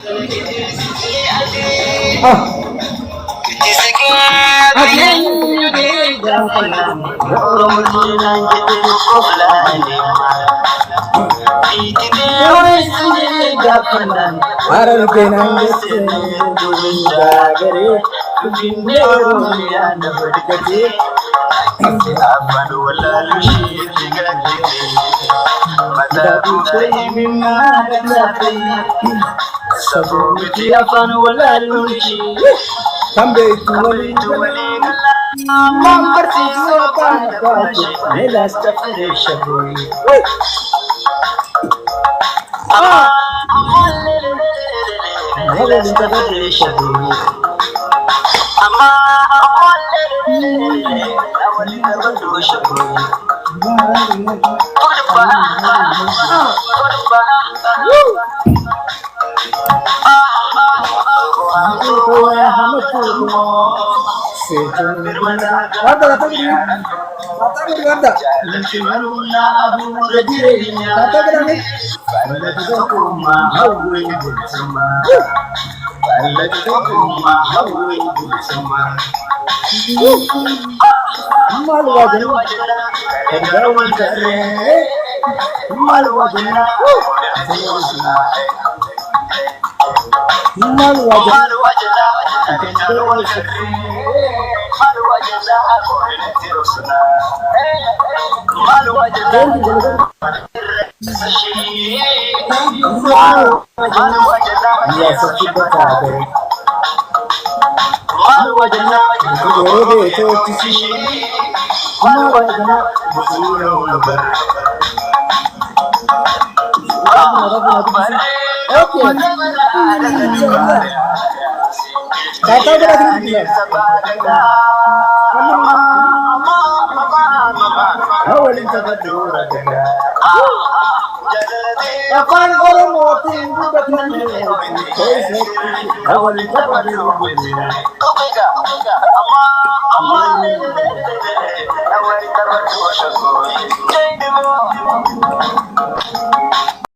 Ah, Harar kenan yace gagare binne ya na barkace afan wala lushi mata kai min ma da kai sabo miti afan wala lushi tambe tuwali mam parti apa apa ne last of the shabu